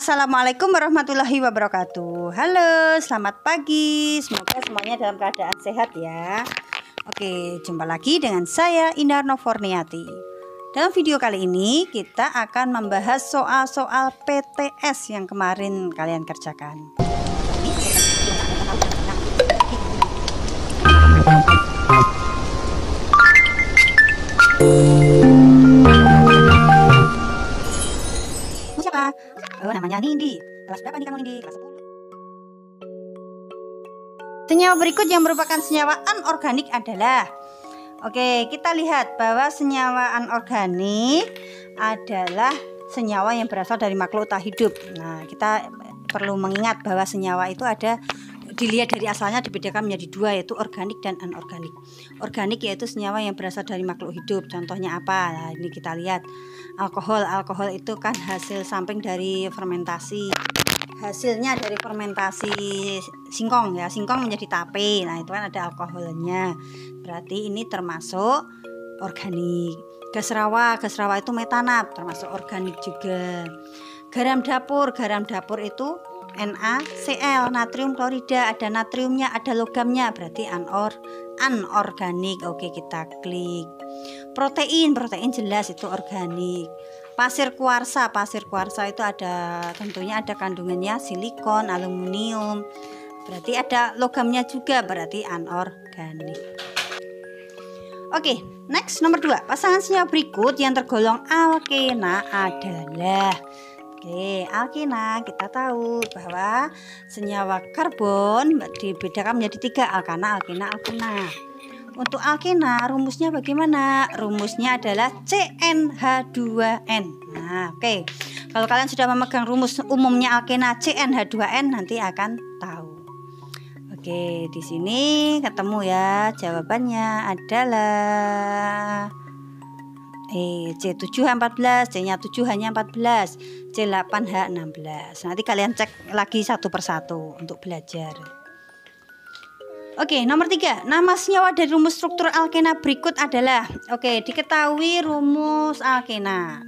Assalamualaikum warahmatullahi wabarakatuh. Halo, selamat pagi. Semoga semuanya dalam keadaan sehat ya. Oke, jumpa lagi dengan saya Indah Novorniati. Dalam video kali ini kita akan membahas soal-soal PTS yang kemarin kalian kerjakan. Siapa? Oh, namanya Nindi. Kelas berapa nih kamu, Nindi? Kelas 10. Senyawa berikut yang merupakan senyawa anorganik adalah, oke, kita lihat bahwa senyawa anorganik adalah senyawa yang berasal dari makhluk tak hidup. Nah, kita perlu mengingat bahwa senyawa itu ada, dilihat dari asalnya dibedakan menjadi dua, yaitu organik dan anorganik. Organik yaitu senyawa yang berasal dari makhluk hidup. Contohnya apa? Nah, ini kita lihat. Alkohol itu kan hasil samping dari fermentasi. Hasilnya dari fermentasi singkong ya. Singkong menjadi tape. Nah, itu kan ada alkoholnya. Berarti ini termasuk organik. Gas rawa itu metanap, termasuk organik juga. Garam dapur itu NaCl, natrium klorida, ada natriumnya, ada logamnya, berarti anorganik. Oke, kita klik. Protein jelas itu organik. Pasir kuarsa itu tentunya ada kandungannya silikon, aluminium, berarti ada logamnya juga, berarti anorganik. Oke, next nomor 2. Pasangan senyawa berikut yang tergolong alkena adalah, alkena kita tahu bahwa senyawa karbon dibedakan menjadi 3, alkana, alkena, alkena. Untuk alkena rumusnya bagaimana? Rumusnya adalah CnH2n. Nah, oke. Kalau kalian sudah memegang rumus umumnya alkena CnH2n nanti akan tahu. Oke, di sini ketemu ya. Jawabannya adalah C7H14, C-nya 7, hanya 14, C8H16. Nanti kalian cek lagi satu persatu untuk belajar. Oke, nomor 3. Nama senyawa dari rumus struktur alkena berikut adalah, diketahui rumus alkena.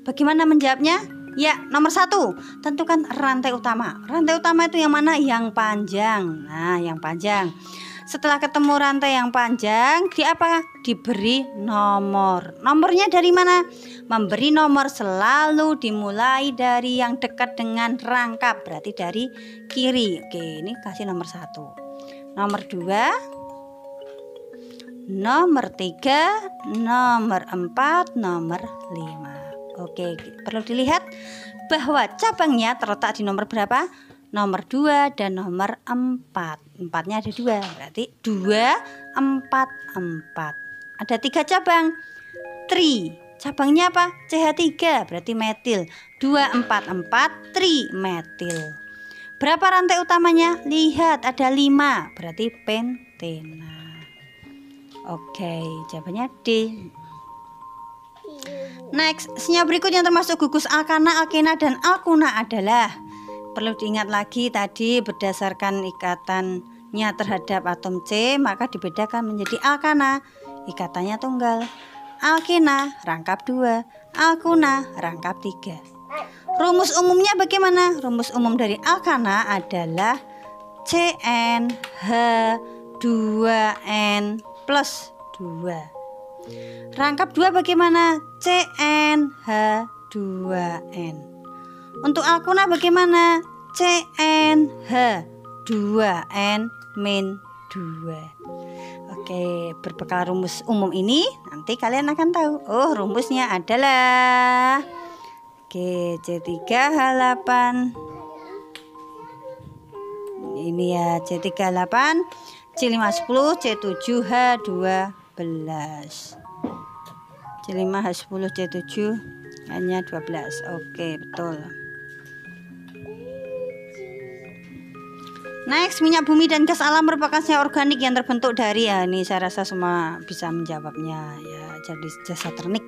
Bagaimana menjawabnya? Ya, nomor 1, tentukan rantai utama. Rantai utama itu yang mana? Yang panjang. Nah, yang panjang. Setelah ketemu rantai yang panjang, diberi nomor. Nomornya dari mana? Memberi nomor selalu dimulai dari yang dekat dengan rangkap, berarti dari kiri. Oke, ini kasih nomor 1. Nomor 2, nomor 3, nomor 4, nomor 5. Oke, perlu dilihat bahwa cabangnya terletak di nomor berapa? Nomor 2 dan nomor 4. 4-nya ada 2, berarti 2, 4, 4. Ada 3 cabang. Cabangnya apa? CH3, berarti metil. 2, 4, 4, trimetil. Berapa rantai utamanya? Lihat, ada 5, berarti pentena. Oke, jawabannya D. Next, senyawa berikut yang termasuk gugus alkana, alkena, dan alkuna adalah, perlu diingat lagi tadi berdasarkan ikatannya terhadap atom C, maka dibedakan menjadi alkana, ikatannya tunggal. Alkena, rangkap 2. Alkuna, rangkap 3. Rumus umumnya bagaimana? Rumus umum dari alkana adalah CnH2n plus 2. Rangkap 2 bagaimana? CnH2n. Untuk alkuna bagaimana? CnH2n min 2. Oke, berbekal rumus umum ini nanti kalian akan tahu. Oh, rumusnya adalah C3H8. Ini ya, C3H8, C5H10, C7H12. C5H10, C7 hanya 12. Oke, betul. Next, minyak bumi dan gas alam merupakan senyawa organik yang terbentuk dari, ini saya rasa semua bisa menjawabnya ya, jadi jasa ternik.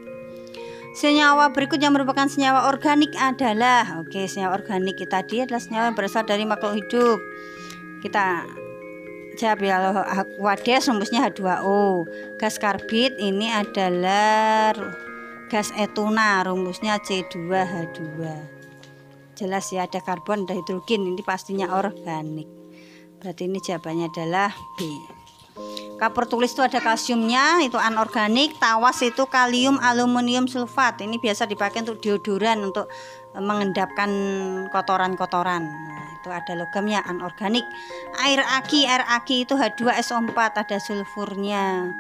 Senyawa berikut yang merupakan senyawa organik adalah, senyawa organik tadi adalah senyawa yang berasal dari makhluk hidup. Kita jawab ya, Aquades rumusnya H2O. Gas karbit ini adalah gas etuna, rumusnya C2H2. jelas ya, ada karbon, ada hidrogen, ini pastinya organik. Berarti ini jawabannya adalah B. Kapur tulis itu ada kalsiumnya, itu anorganik. Tawas itu kalium aluminium sulfat, ini biasa dipakai untuk deodoran, untuk mengendapkan kotoran-kotoran. Nah, itu ada logamnya, anorganik. Air aki itu H2SO4, ada sulfurnya.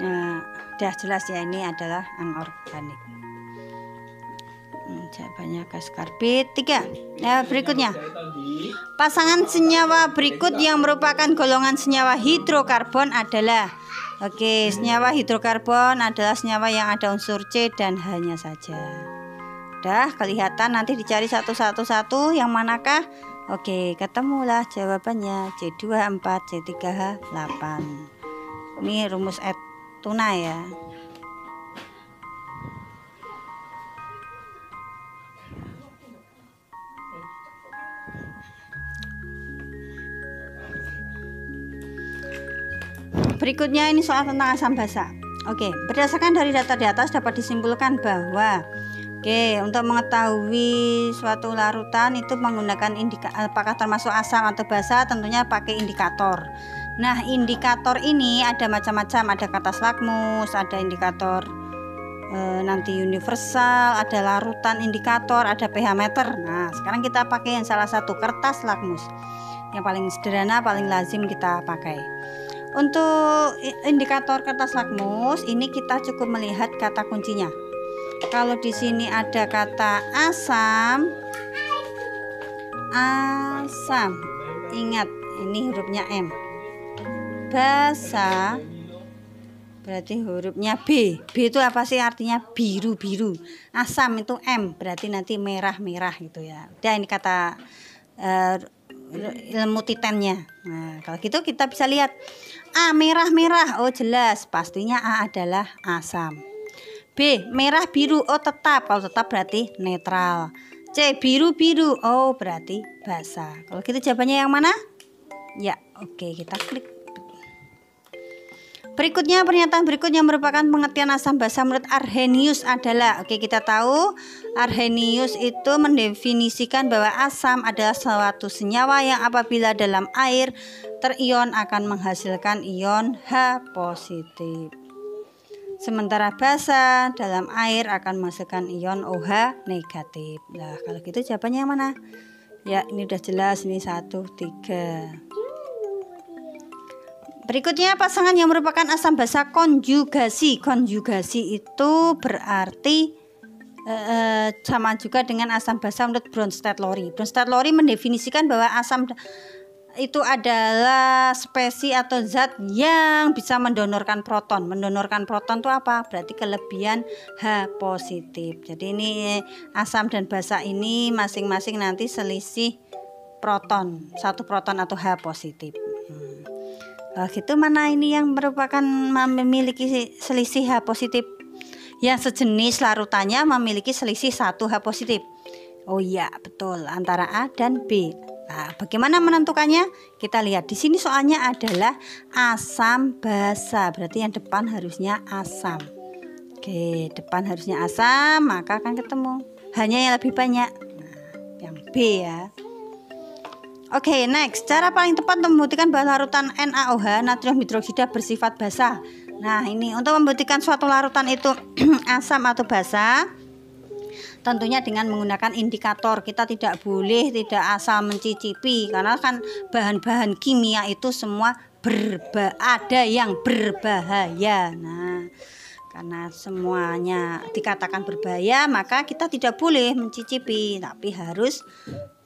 Nah, udah jelas ya, ini adalah anorganik. Jawabannya gas karbit 3. Nah, berikutnya pasangan senyawa berikut yang merupakan golongan senyawa hidrokarbon adalah, oke, senyawa hidrokarbon adalah senyawa yang ada unsur C dan H-nya saja. Udah kelihatan, nanti dicari satu yang manakah. Oke, ketemulah jawabannya C24 C3H8. Ini rumus tuna ya. Berikutnya ini soal tentang asam basa. Oke, berdasarkan dari data di atas dapat disimpulkan bahwa untuk mengetahui suatu larutan itu menggunakan apakah termasuk asam atau basa, tentunya pakai indikator. Nah, indikator ini ada macam-macam, ada kertas lakmus, ada indikator nanti universal, ada larutan indikator, ada pH meter. Nah, sekarang kita pakai yang salah satu, kertas lakmus. Yang paling sederhana, paling lazim kita pakai. Untuk indikator kertas lakmus ini kita cukup melihat kata kuncinya. Kalau di sini ada kata asam, ingat ini hurufnya M. Basa berarti hurufnya B. B itu apa sih artinya? Biru-biru. Asam itu M, berarti nanti merah-merah gitu ya. Dan ini kata ilmu titennya. Nah, kalau gitu kita bisa lihat A merah-merah, oh jelas pastinya A adalah asam. B merah biru, oh tetap, kalau tetap berarti netral. C biru-biru, oh berarti basa. Kalau gitu jawabannya yang mana? Ya, oke, kita klik. Berikutnya, pernyataan berikutnya merupakan pengertian asam basa menurut Arrhenius adalah, oke, kita tahu Arrhenius itu mendefinisikan bahwa asam adalah suatu senyawa yang apabila dalam air terion akan menghasilkan ion H positif. Sementara basa dalam air akan menghasilkan ion OH negatif. Nah, kalau gitu jawabannya yang mana? Ya, ini udah jelas, ini 1, 3. Berikutnya pasangan yang merupakan asam basa konjugasi. Konjugasi itu berarti sama juga dengan asam basa menurut Bronsted-Lowry. Bronsted-Lowry mendefinisikan bahwa asam itu adalah spesies atau zat yang bisa mendonorkan proton. Mendonorkan proton itu apa? Berarti kelebihan H positif. Jadi ini asam dan basa ini masing-masing nanti selisih proton, 1 proton atau H positif. Gitu, mana ini yang merupakan memiliki selisih H positif? Yang sejenis larutannya memiliki selisih 1 H positif. Oh iya, betul, antara A dan B. Nah, bagaimana menentukannya? Kita lihat di sini soalnya adalah asam basa, berarti yang depan harusnya asam. Oke, depan harusnya asam, maka akan ketemu hanya yang lebih banyak. Nah, yang B ya. Oke, next. Cara paling tepat untuk membuktikan bahwa larutan NaOH, natrium hidroksida, bersifat basa. Nah, ini untuk membuktikan suatu larutan itu asam atau basa, tentunya dengan menggunakan indikator. Kita tidak boleh tidak asal mencicipi, karena kan bahan-bahan kimia itu semua ada yang berbahaya. Nah, karena semuanya dikatakan berbahaya, maka kita tidak boleh mencicipi, tapi harus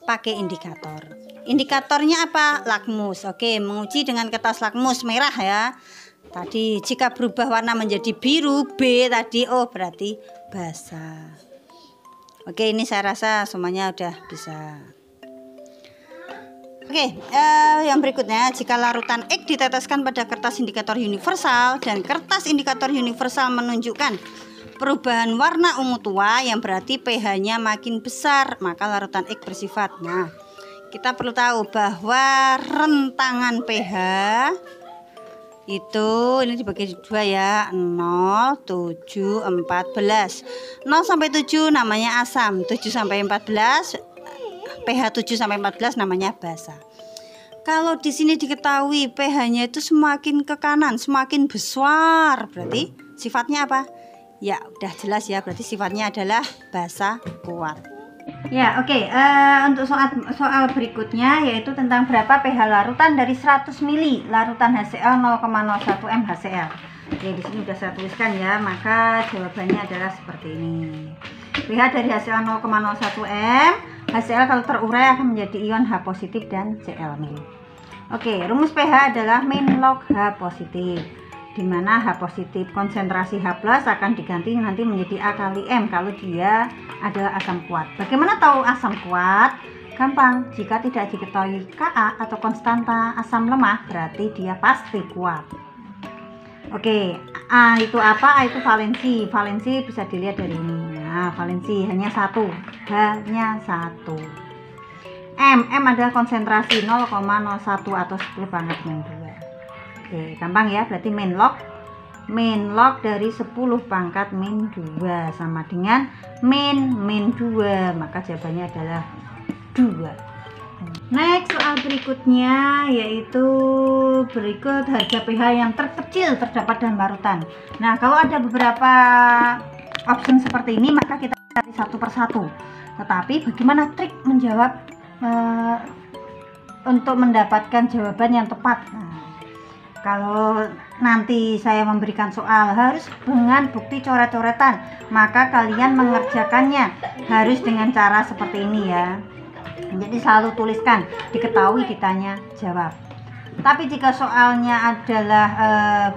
pakai indikator. Indikatornya apa? Lakmus. Oke, menguji dengan kertas lakmus merah ya. Tadi jika berubah warna menjadi biru, B tadi, oh berarti basa. Oke, ini saya rasa semuanya udah bisa. Oke, yang berikutnya, jika larutan X diteteskan pada kertas indikator universal dan kertas indikator universal menunjukkan perubahan warna ungu tua yang berarti pH-nya makin besar, maka larutan X bersifat. Nah, kita perlu tahu bahwa rentangan pH itu ini dibagi 2 ya, 0, 7, 14. 0 sampai 7 namanya asam, 7 sampai 14 pH 7 sampai 14 namanya basa. Kalau di sini diketahui pH-nya itu semakin ke kanan, semakin besar, berarti sifatnya apa? Ya, udah jelas ya, berarti sifatnya adalah basa kuat. Ya, oke. Untuk soal berikutnya yaitu tentang berapa pH larutan dari 100 ml larutan HCl 0,01 m HCl. Oke, di sini sudah saya tuliskan ya, maka jawabannya adalah seperti ini. pH dari HCl 0,01 m HCl kalau terurai akan menjadi ion H positif dan Cl-. Oke, rumus pH adalah min log H positif, di mana H positif konsentrasi H plus akan diganti nanti menjadi A kali M kalau dia adalah asam kuat. Bagaimana tahu asam kuat? Gampang, jika tidak diketahui Ka atau konstanta asam lemah berarti dia pasti kuat. Oke, A itu apa? A itu valensi. Valensi bisa dilihat dari ini. Nah, valensi hanya satu, hanya satu. M adalah konsentrasi 0,01 atau 10 pangkat min 2. Oke, gampang ya, berarti min log dari 10 pangkat min 2 sama dengan min 2, maka jawabannya adalah 2. Next, soal berikutnya yaitu berikut harga pH yang terkecil terdapat dalam larutan. Nah, kalau ada beberapa option seperti ini maka kita cari satu persatu. Tetapi bagaimana trik menjawab untuk mendapatkan jawaban yang tepat? Nah, kalau nanti saya memberikan soal harus dengan bukti coret-coretan, maka kalian mengerjakannya harus dengan cara seperti ini ya. Jadi selalu tuliskan, diketahui, ditanya, jawab. Tapi jika soalnya adalah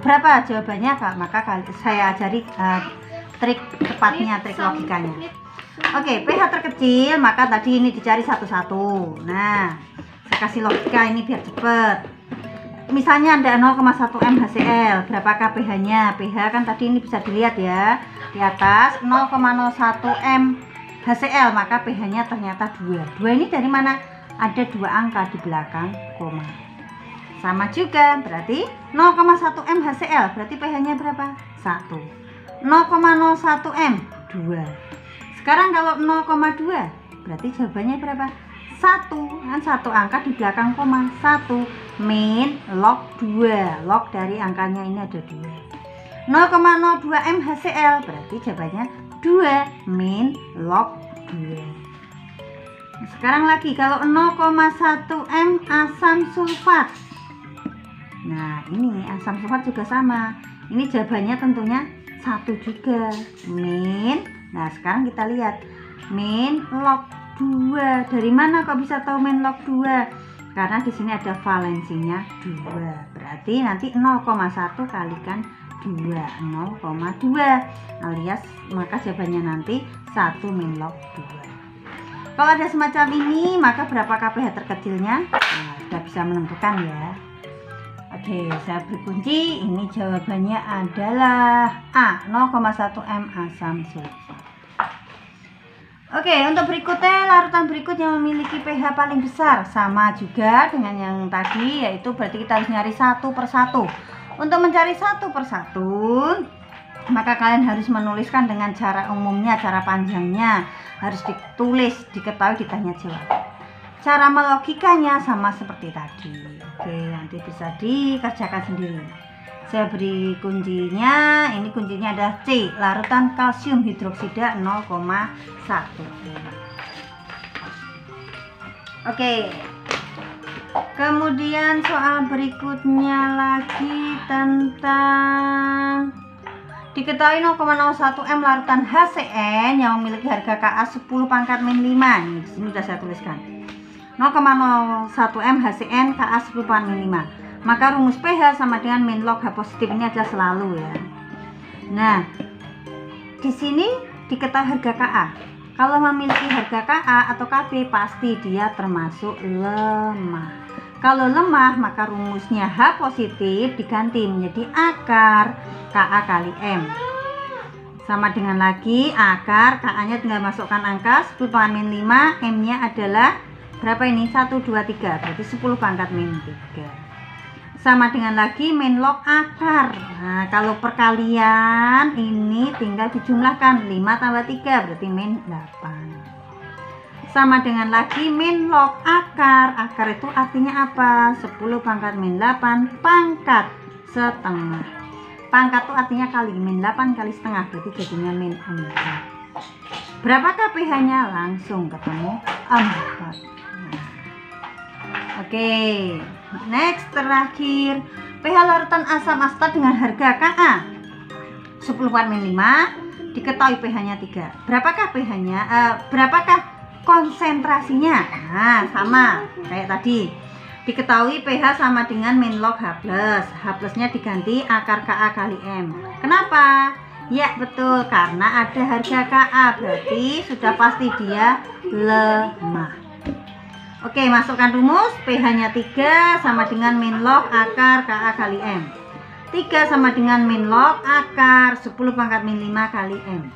berapa jawabannya, maka saya ajari trik tepatnya, trik logikanya. Oke, pH terkecil, maka tadi ini dicari satu-satu. Nah, saya kasih logika ini biar cepet. Misalnya ada 0,1 m HCl, berapakah pH-nya? pH kan tadi ini bisa dilihat ya, di atas 0,01 m HCl, maka pH-nya ternyata 2. 2 ini dari mana? Ada 2 angka di belakang koma. Sama juga, berarti 0,1 m HCl, berarti pH-nya berapa? 1. 0,01 m, 2. Sekarang kalau 0,2 berarti jawabannya berapa? 1, kan satu angka di belakang koma. 1 min log 2, log dari angkanya ini ada 2. 0,02 m HCl berarti jawabannya 2 min log 2. Nah, sekarang lagi kalau 0,1 m asam sulfat. Nah, ini asam sulfat juga sama. Ini jawabannya tentunya 1 juga, min. Nah, sekarang kita lihat min log 2. Dari mana kok bisa tahu min log 2? Karena di sini ada valensinya 2. Berarti nanti 0,1 kalikan 2, 0,2 alias maka jawabannya nanti 1 min log 2. Kalau ada semacam ini, maka berapakah pH terkecilnya? Nah, sudah bisa menentukan ya. Oke, saya beri kunci. Ini jawabannya adalah A, 0,1 m asam sulfat. Oke, untuk berikutnya, larutan berikut yang memiliki pH paling besar sama juga dengan yang tadi, yaitu berarti kita harus nyari satu persatu. Untuk mencari satu persatu, maka kalian harus menuliskan dengan cara umumnya, cara panjangnya harus ditulis, diketahui, ditanya jawab. Cara melogikanya sama seperti tadi. Oke, nanti bisa dikerjakan sendiri. Saya beri kuncinya. Ini kuncinya adalah C, larutan kalsium hidroksida 0,1. Oke. Kemudian soal berikutnya lagi tentang diketahui 0,01 m larutan HCN yang memiliki harga Ka 10 pangkat min 5. Nih, di sini sudah saya tuliskan. 0,01 m HCN Ka 10 pangkat min 5. Maka rumus pH sama dengan min log H positif ini adalah selalu ya. Nah, di sini diketahui harga Ka. Kalau memiliki harga Ka atau Kb pasti dia termasuk lemah. Kalau lemah maka rumusnya H positif diganti menjadi akar Ka kali M. Sama dengan lagi akar Ka-nya tinggal masukkan angka 10 pangkat min 5, M-nya adalah berapa ini? 1, 2, 3, berarti 10 pangkat min 3. Sama dengan lagi min log akar. Nah, kalau perkalian ini tinggal dijumlahkan 5 tambah 3 berarti min 8. sama dengan lagi min log akar. Akar itu artinya apa? 10 pangkat min 8 pangkat setengah. Pangkat itu artinya kali, min 8 kali setengah, berarti jadinya min 4. Berapakah pH-nya? Langsung ketemu 4. Oke, next terakhir, pH larutan asam asetat dengan harga Ka 10/5, diketahui pH-nya 3. Berapakah pH-nya? Berapakah konsentrasinya? Nah, sama kayak tadi. Diketahui pH sama dengan min log H+. H+-nya diganti akar Ka kali M. Kenapa? Ya betul, karena ada harga Ka, berarti sudah pasti dia lemah. Oke, masukkan rumus. pH-nya 3 sama dengan min log akar Ka kali M. 3 sama dengan min log akar 10 pangkat min 5 kali M.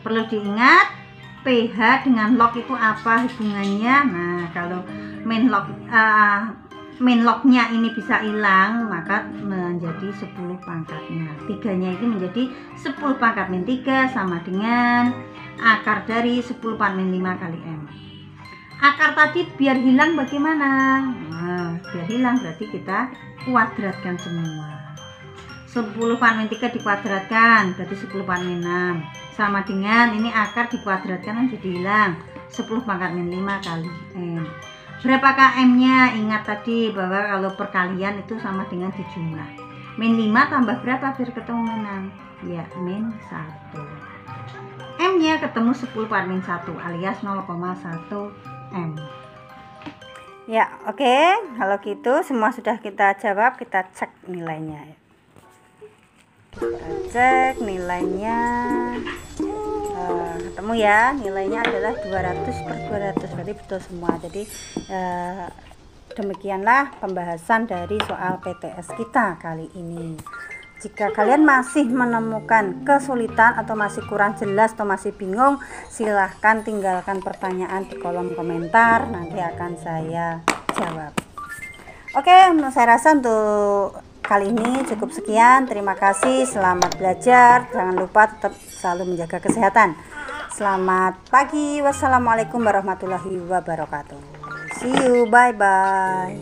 Perlu diingat, pH dengan log itu apa hubungannya? Nah, kalau min lognya ini bisa hilang, maka menjadi 10 pangkatnya. 3-nya itu menjadi 10 pangkat min 3 sama dengan akar dari 10 pangkat min 5 kali M. Akar tadi biar hilang bagaimana? Nah, biar hilang berarti kita kuadratkan semua. 10 pangkat min 3 dikuadratkan berarti 10 pangkat min 6 sama dengan ini akar dikuadratkan kan jadi hilang 10 pangkat min 5 kali M. Berapakah M-nya? Ingat tadi bahwa kalau perkalian itu sama dengan dijumlah. Min 5 tambah berapa biar ketemu min 6? Ya, min 1. M-nya ketemu 10 pangkat min 1 alias 0,1 M. Ya, oke. Kalau gitu semua sudah kita jawab, kita cek nilainya. Kita cek nilainya. Ketemu ya, nilainya adalah 200/200, berarti betul semua. Jadi demikianlah pembahasan dari soal PTS kita kali ini. Jika kalian masih menemukan kesulitan atau masih kurang jelas atau masih bingung, silahkan tinggalkan pertanyaan di kolom komentar, nanti akan saya jawab. Oke, saya rasa untuk kali ini cukup sekian. Terima kasih, selamat belajar. Jangan lupa tetap selalu menjaga kesehatan. Selamat pagi, wassalamualaikum warahmatullahi wabarakatuh. See you, bye bye.